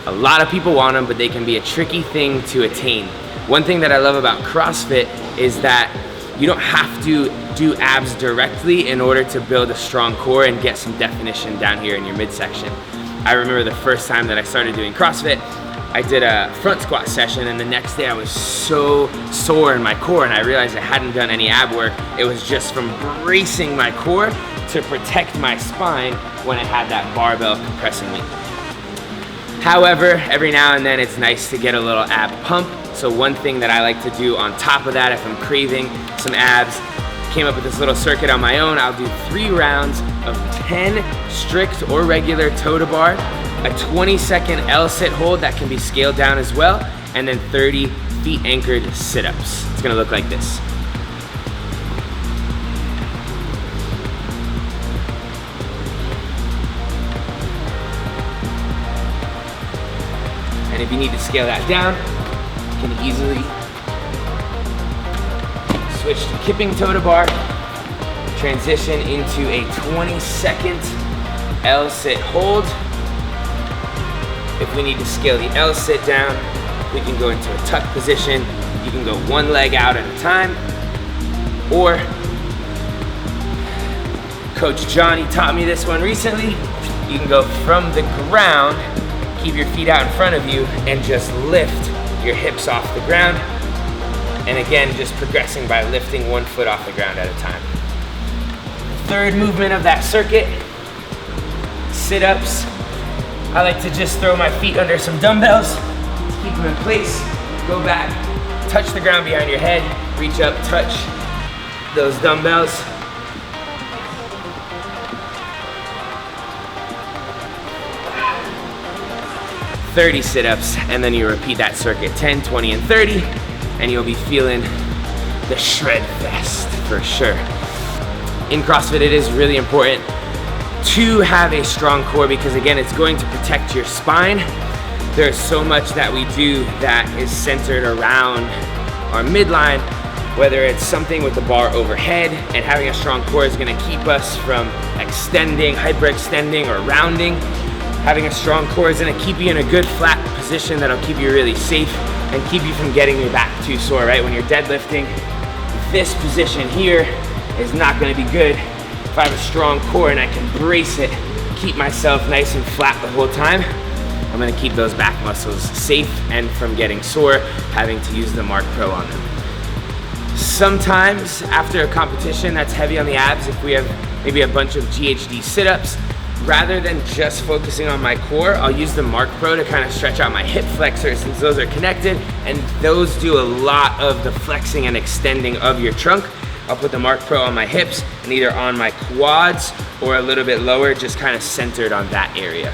A lot of people want them, but they can be a tricky thing to attain. One thing that I love about CrossFit is that you don't have to do abs directly in order to build a strong core and get some definition down here in your midsection. I remember the first time that I started doing CrossFit, I did a front squat session, and the next day I was so sore in my core, and I realized I hadn't done any ab work. It was just from bracing my core to protect my spine when I had that barbell compressing me. However, every now and then it's nice to get a little ab pump. So one thing that I like to do on top of that, if I'm craving some abs, came up with this little circuit on my own. I'll do 3 rounds of 10 strict or regular toe to bar, a 20-second L-sit hold that can be scaled down as well, and then 30 feet anchored sit-ups. It's gonna look like this. And if you need to scale that down, you can easily switch to kipping toe to bar, transition into a 20-second L-sit hold. If we need to scale the L-sit down, we can go into a tuck position. You can go one leg out at a time, or Coach Johnny taught me this one recently. You can go from the ground, keep your feet out in front of you, and just lift your hips off the ground. And again, just progressing by lifting one foot off the ground at a time. Third movement of that circuit, sit-ups. I like to just throw my feet under some dumbbells, keep them in place, go back, touch the ground behind your head, reach up, touch those dumbbells. "30 sit-ups, and then you repeat that circuit 10, 20, and 30, and you'll be feeling the shred fest for sure. In CrossFit, it is really important to have a strong core because again, it's going to protect your spine. There's so much that we do that is centered around our midline, whether it's something with the bar overhead, and having a strong core is gonna keep us from extending, hyperextending, or rounding. Having a strong core is gonna keep you in a good flat position that'll keep you really safe and keep you from getting your back too sore, right? When you're deadlifting, this position here is not gonna be good. If I have a strong core and I can brace it, keep myself nice and flat the whole time, I'm gonna keep those back muscles safe and from getting sore, having to use the Mark Pro on them. Sometimes after a competition that's heavy on the abs, if we have maybe a bunch of GHD sit-ups, rather than just focusing on my core, I'll use the Mark Pro to kind of stretch out my hip flexors since those are connected, and those do a lot of the flexing and extending of your trunk. I'll put the Mark Pro on my hips and either on my quads or a little bit lower, just kind of centered on that area.